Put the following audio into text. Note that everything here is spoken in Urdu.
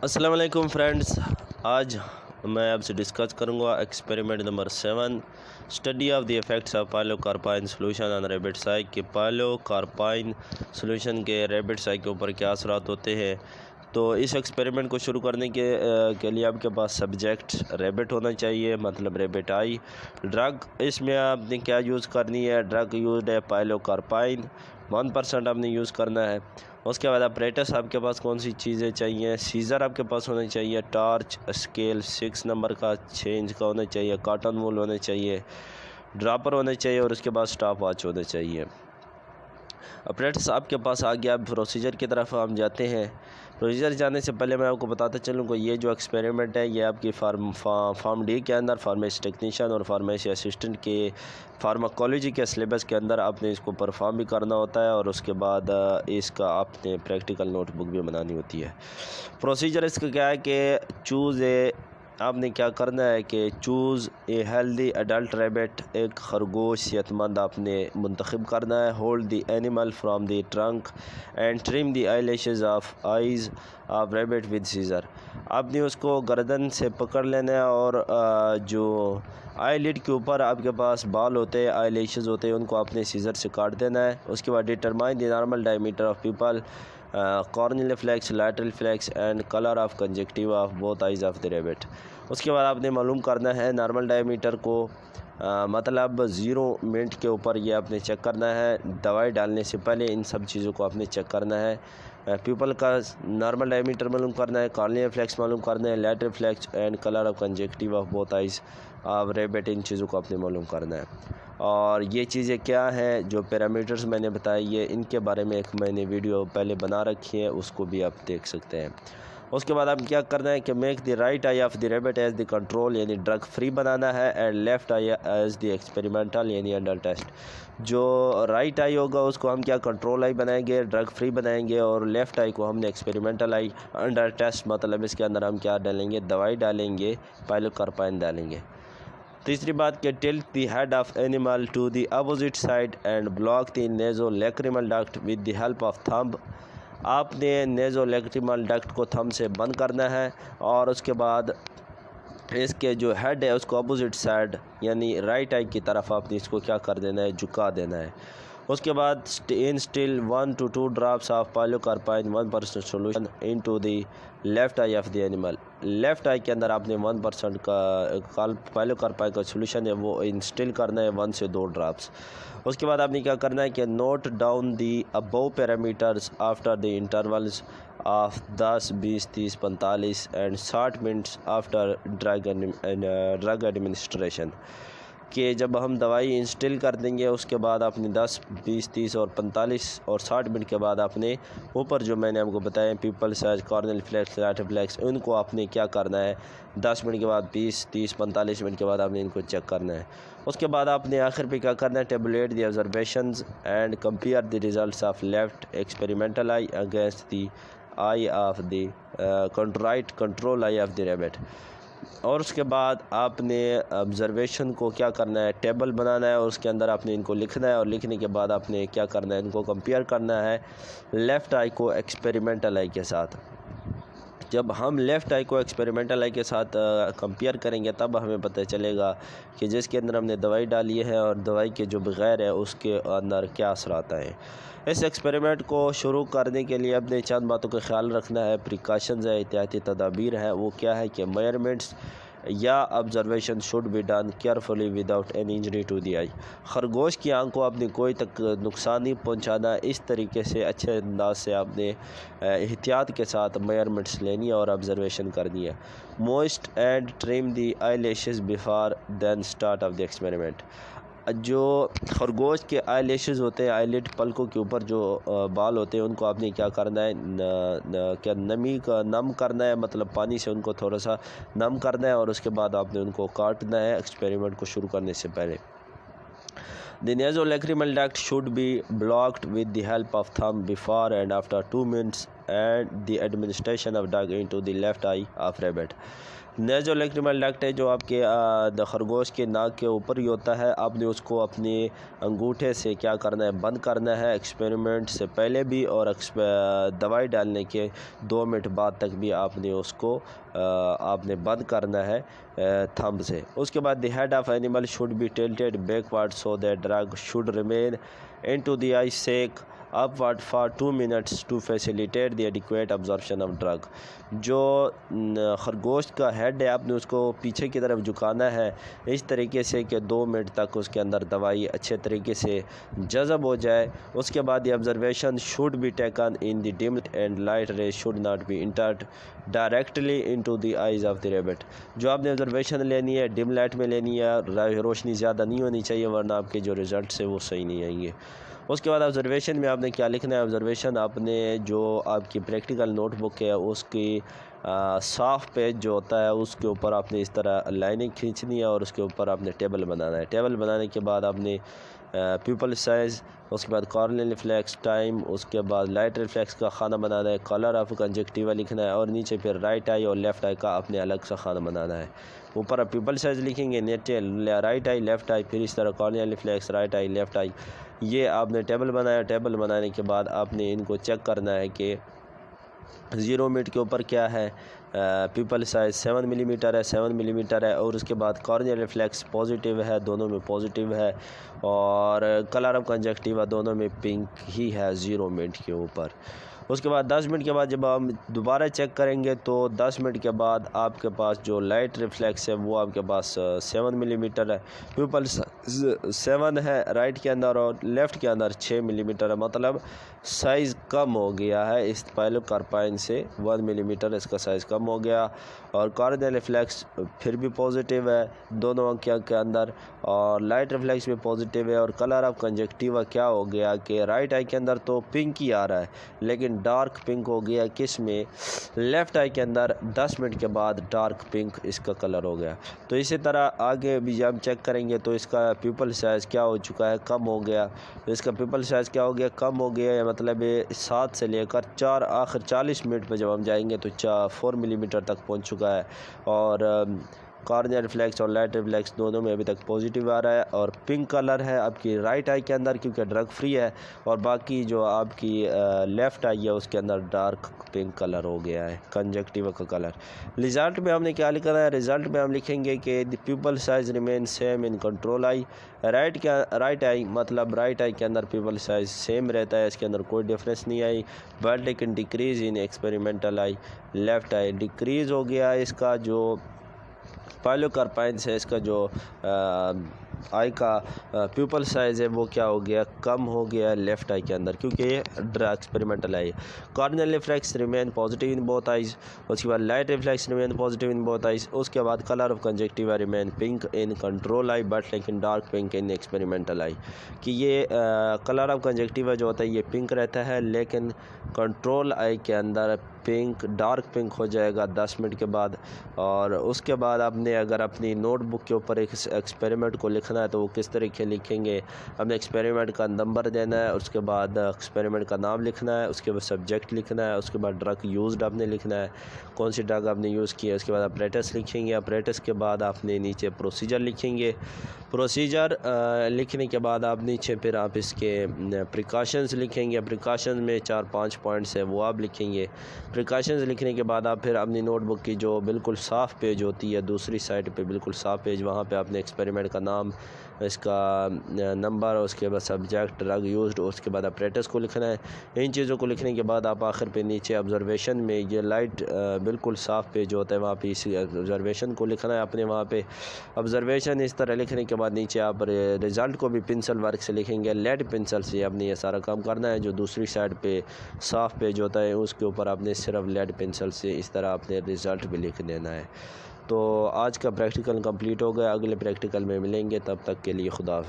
السلام علیکم فرینڈز، آج میں آپ سے ڈسکس کروں گا experiment number 7 study of the effects of pilocarpine solution on rabbit eye کہ پائلو کارپائن سولوشن کے ریبٹ سائی کے اوپر کیا اثرات ہوتے ہیں۔ تو اس ایکسپیریمنٹ کو شروع کرنے کے لیے آپ کے پاس سبجیکٹ ریبٹ ہونا چاہیے، مطلب ریبٹ آئی۔ ڈرگ اس میں آپ نے کیا یوز کرنی ہے، ڈرگ یوزڈ ہے پائلو کارپائن 1% آپ نے یوز کرنا ہے۔ اس کے بعد اپریٹس آپ کے پاس کون سی چیزیں چاہیے، سیزر آپ کے پاس ہونا چاہیے، ٹارچ اسکیل 6 نمبر کا 6 انچ کا ہونا چاہیے، کاٹن وول ہونا چاہیے، ڈراپر ہونا چاہیے اور اس کے بعد سٹاپ واچ ہونا چاہیے۔ اپریٹس آپ کے پاس آ گیا۔ پروسیجر کی طرف ہم جاتے ہیں۔ پروسیجر جانے سے پہلے میں آپ کو بتاتا چلوں کہ یہ جو ایکسپیریمنٹ ہے یہ آپ کی فارم ڈی کے اندر فارمیسی ٹیکنیشین اور فارمیسی اسسٹنٹ کے فارماکولوجی کے سلیبس کے اندر آپ نے اس کو پرفارم بھی کرنا ہوتا ہے، اور اس کے بعد اس کا آپ نے پریکٹیکل نوٹ بک بھی بنانی ہوتی ہے۔ پروسیجر اس کا کیا ہے کہ آپ نے کیا کرنا ہے کہ choose a healthy adult rabbit, ایک خرگوش صحت مند آپ نے منتخب کرنا ہے۔ Hold the animal from the trunk and trim the eyelashes of eyes of rabbit with scissor. آپ نے اس کو گردن سے پکڑ لینا ہے، اور جو آئی لڈ کے اوپر آپ کے پاس بال ہوتے ہیں، آئی لیشز ہوتے ہیں، ان کو آپ نے سیزر سے کاٹ دینا ہے۔ اس کے بعد determine the normal diameter of pupil, corneal reflex, lateral reflex and colour of conjunctiva of both eyes of the rabbit. اس کے بعد آپ نے معلوم کرنا ہے نارمل ڈائی میٹر کو، مطلب 0 منٹ کے اوپر یہ آپ نے چیک کرنا ہے۔ دوائی ڈالنے سے پہلے ان سب چیزوں کو آپ نے چیک کرنا ہے۔ پیپل کا نارمل ڈائی میٹر معلوم کرنا ہے، کارنیل فلیکس معلوم کرنا ہے، lateral reflex and colour of conjunctiva of both eyes of rabbit, ان چیزوں کو آپ نے معلوم کرنا ہے۔ اور یہ چیزیں کیا ہیں، جو پیرامیٹرز میں نے بتائی ہے، ان کے بارے میں ایک میں نے ویڈیو پہلے بنا رکھی ہے، اس کو بھی آپ دیکھ سکتے ہیں۔ اس کے بعد آپ کیا کرنا ہے کہ make the right I of the rabbit as the control, یعنی ڈرگ فری بنانا ہے، and left I as the experimental, یعنی انڈر ٹیسٹ۔ جو رائٹ آئی ہوگا اس کو ہم کیا کنٹرول آئی بنائیں گے، ڈرگ فری بنائیں گے، اور لیفٹ آئی کو ہم نے ایکسپیریمنٹل آئی انڈر ٹیسٹ، مطلب اس کے اندر ہم کیا ڈالیں گے، دوائی ڈالیں گے، پائلو کارپائن ڈالیں گے۔ تیسری بات کہ tilt the head of animal to the opposite side and block the nasolacrimal duct with the help of thumb. آپ نے نیزو لیکریمل ڈکٹ کو تھم سے بند کرنا ہے، اور اس کے بعد اس کے جو ہیڈ ہے اس کو اپوزٹ سائڈ یعنی رائٹ آئی کی طرف آپ نے اس کو کیا کر دینا ہے، جھکا دینا ہے۔ اس کے بعد instil 1 to 2 drops of pilocarpine 1% solution into the left eye of the animal. Left eye کے اندر آپ نے 1% کا پائلو کارپائن کا سولوشن ہے وہ انسٹل کرنا ہے، 1 سے 2 ڈراپس۔ اس کے بعد آپ نے کیا کرنا ہے کہ note down the above parameters after the intervals of 10 20 30 45 and 60 minutes after drug administration, کہ جب ہم دوائی انسٹل کر دیں گے اس کے بعد آپ نے 10 20 30 اور 45 اور 60 منٹ کے بعد آپ نے اوپر جو میں نے آپ کو بتایا pupil size, corneal reflex, lateral reflex, ان کو آپ نے کیا کرنا ہے 10 منٹ کے بعد 20 30 45 منٹ کے بعد آپ نے ان کو چیک کرنا ہے۔ اس کے بعد آپ نے آخر پہ کیا کرنا ہے، tabulate the observations and compare the results of left experimental I against the I of the right control I of the rabbit. اور اس کے بعد آپ نے آبزرویشن کو کیا کرنا ہے، ٹیبل بنانا ہے، اور اس کے اندر آپ نے ان کو لکھنا ہے، اور لکھنے کے بعد آپ نے کیا کرنا ہے، ان کو کمپیئر کرنا ہے لیفٹ آئی کو ایکسپیریمنٹل آئی کے ساتھ۔ جب ہم لیفٹ آئی کو ایکسپیریمنٹل آئی کے ساتھ کمپیئر کریں گے تب ہمیں پتہ چلے گا کہ جس کے اندر ہم نے دوائی ڈالی ہے اور دوائی کے جو بغیر ہے اس کے اندر کیا اثرات ہیں۔ اس ایکسپیریمنٹ کو شروع کرنے کے لیے اپنے چند باتوں کا خیال رکھنا ہے، پریکاشنز ہے، احتیاطی تدابیر ہے۔ وہ کیا ہے کہ میئرمنٹس یا observation should be done carefully without any injury to the eye. خرگوش کی آنکھ کو آپ نے کوئی نقصان نہیں پہنچانا، اس طریقے سے اچھے انداز سے آپ نے احتیاط کے ساتھ میئرمنٹس لینی ہے اور آبزرویشن کرنی ہے۔ Most and trim the eyelashes before then start of the experiment. جو خرگوش کے آئی لیشز ہوتے ہیں، آئی لڈ پلکوں کے اوپر جو بال ہوتے ہیں، ان کو آپ نے کیا کرنا ہے، کیا نم کرنا ہے، مطلب پانی سے ان کو تھوڑا سا نم کرنا ہے، اور اس کے بعد آپ نے ان کو کاٹنا ہے ایکسپیریمنٹ کو شروع کرنے سے پہلے۔ The nasolacrimal duct should be blocked with the help of thumb before and after 2 minutes and the administration of drug into the left eye of rabbit. نیزولیکریمل ڈکٹ ہے جو آپ کے خرگوش کے ناک کے اوپر ہی ہوتا ہے. آپ نے اس کو اپنے انگوٹھے سے کیا کرنا ہے, بند کرنا ہے ایکسپیریمنٹ سے پہلے بھی اور دوائی ڈالنے کے 2 منٹ بعد تک بھی آپ نے اس کو آپ نے بند کرنا ہے تھمب سے. اس کے بعد the head of animal should be tilted backward so that drug should remain into the eye sac upward for 2 minutes to facilitate the adequate absorption of drug. جو خرگوش کا ہیڈ ہے آپ نے اس کو پیچھے کی طرف جھکانا ہے اس طریقے سے کہ 2 منٹ تک اس کے اندر دوائی اچھے طریقے سے جذب ہو جائے. اس کے بعد the observation should be taken in the dim and light rays should not be entered directly into the eyes of the rabbit. جو آپ نے observation لینی ہے ڈم لائٹ میں لینی ہے, روشنی زیادہ نہیں ہونی چاہیے ورنہ آپ کے جو ریزلٹس ہیں وہ صحیح نہیں آئیں گے. اس کے بعد آبزرویشن میں آپ نے کیا لکھنا ہے, آبزرویشن آپ نے جو آپ کی پریکٹیکل نوٹ بک ہے اس کی صاف پیج جو ہوتا ہے اس کے اوپر آپ نے اس طرح لائننگ کھینچنی ہے اور اس کے اوپر آپ نے ٹیبل بنانا ہے. ٹیبل بنانے کے بعد آپ نے پیپل سائز, اس کے بعد کارنیل ریفلیکس ٹائم, اس کے بعد لائٹ ریفلیکس کا خانہ بنانا ہے, کلر آف کنجکٹیوا لکھنا ہے اور نیچے پھر رائٹ آئی اور لیفٹ آئی کا اپنے الگ سا خانہ بنانا ہے. اوپر آپ پیپل سائز لکھیں گے, نیچے رائٹ آئی لیفٹ آئی, پھر اس طرح corneal reflex right eye left eye. یہ آپ نے ٹیبل بنایا. ٹیبل بنانے کے بعد آپ نے ان کو چیک کرنا ہے کہ 0 منٹ کے اوپر کیا ہے, پیپل سائز 7 ملی میٹر ہے, 7 ملی میٹر ہے, اور اس کے بعد کارنیل ریفلیکس پازیٹیو ہے, دونوں میں پازیٹیو ہے, اور کلر آف کنجکٹیوا دونوں میں پنک ہی ہے 0 منٹ کے اوپر. اس کے بعد 10 منٹ کے بعد جب ہم دوبارہ چیک کریں گے تو 10 منٹ کے بعد آپ کے پاس جو لائٹ ریفلیکس ہے وہ آپ کے پاس 7 ملی میٹر ہے, پیپل 7 ہے رائٹ کے اندر اور لیفٹ کے اندر 6 ملی میٹر ہے, مطلب سائز کم ہو گیا ہے اس پائلوکارپائن سے 1 ملی میٹر اس کا سائز کم ہو گیا. اور کارنیل ریفلیکس پھر بھی پازیٹیو ہے دونوں آنکھوں کے اندر, اور لائٹ ریفلیکس بھی پازیٹیو ہے, اور کلر آف کنجکٹیوا کیا ہو گیا کہ رائٹ آئی کے اندر تو پنک ہی آ رہا ہے لیکن ڈارک پنک ہو گیا کس میں, لیفٹ آئی کے اندر 10 منٹ کے بعد ڈارک پنک اس کا کلر ہو گیا. تو اسی طرح آگے بھی جب ہم چیک کریں گے تو اس کا پیپل سائز کیا ہو چکا ہے, کم ہو گیا. اس کا پیپل سائز کیا ہو گیا, کم ہو گیا, مطلب 7 سے لے کر 4 آخر 40 منٹ پہ جب ہم جائیں گے تو 4 ملی میٹر تک پہنچ چکا ہے. اور کارنیل ریفلیکس اور لائٹ ریفلیکس دونوں میں ابھی تک پازیٹیو آ رہا ہے, اور پنک کلر ہے آپ کی رائٹ آئی کے اندر کیونکہ ڈرگ فری ہے, اور باقی جو آپ کی لیفٹ آئی ہے اس کے اندر ڈارک پنک کلر ہو گیا ہے کنجکٹیوا کا کلر. رزلٹ میں ہم نے کیا لکھنا ہے, رزلٹ میں ہم لکھیں گے کہ the people size remain same in control I. Right I مطلب رائٹ آئی کے اندر پیپل سائز سیم رہتا ہے, اس کے اندر کوئی ڈفرینس نہیں آئی, بٹ لیکن decrease in experimental eye. Left eye decrease ہو گیا, اس کا جو پائلوکارپائنس ہے اس کا جو آئی کا پیپل سائز ہے وہ کیا ہو گیا, کم ہو گیا لیفٹ آئی کے اندر کیونکہ یہ experimental eye. Corneal reflex remain positive in both eyes, اس کے بعد light reflex remain positive in both eyes, اس کے بعد colour of conjunctiva remain pink in control eye but لیکن dark pink in experimental eye. کہ یہ کلر آف کنجکٹیوا جو ہوتا ہے یہ پنک رہتا ہے لیکن کنٹرول آئی کے اندر پنک ڈارک پنک ہو جائے گا 10 منٹ کے بعد. اور اس کے بعد آپ نے اگر اپنی نوٹ بک کے اوپر ایک ایکسپیریمنٹ کو لکھنا ہے تو وہ کس طریقے لکھیں گے, ہم نے ایکسپیریمنٹ کا نمبر دینا ہے, اس کے بعد ایکسپیریمنٹ کا نام لکھنا ہے, اس کے بعد سبجیکٹ لکھنا ہے, اس کے بعد ڈرگ یوزڈ آپ نے لکھنا ہے, کون سی ڈرگ آپ نے یوز کی ہے, اس کے بعد اپریٹس لکھیں گے, اپریٹس کے بعد آپ نے نیچے پروسیجر لکھیں گے. پروسیجر لکھنے کے بعد آپ نیچے پھر آپ اس کے پریکاشنز لکھیں گے, پریکاشنز میں 4-5 پوائنٹس ہے وہ آپ لکھیں گے. پریکاشنز لکھنے کے بعد آپ پھر اپنی نوٹ بک کی جو بالکل صاف پیج ہوتی ہے دوسری سائڈ پہ بالکل صاف پیج, وہاں پہ آپ نے ایکسپیریمنٹ کا نام, اس کا نمبر, اس کے بعد سبجیکٹ, ڈرگ یوزڈ, اس کے بعد اپریٹس کو لکھنا ہے. ان چیزوں کو لکھنے کے بعد آپ آخر پہ نیچے آبزرویشن میں یہ لائٹ بالکل صاف پیج ہوتا ہے وہاں پہ اسی آبزرویشن کو لکھنا ہے اپنے وہاں پہ. آبزرویشن اس طرح لکھنے کے بعد نیچے آپ رزلٹ کو بھی پنسل ورک سے لکھیں گے, لیڈ پنسل سے آپ نے یہ سارا کام کرنا ہے. جو دوسری سائڈ پہ صاف پیج ہوتا ہے اس کے اوپر آپ نے صرف لیڈ پنسل سے اس طرح آپ نے رزلٹ بھی لکھ دینا ہے. تو آج کا پریکٹیکل کمپلیٹ ہو گیا, اگلے پریکٹیکل میں ملیں گے, تب تک کے لیے خدا حافظ.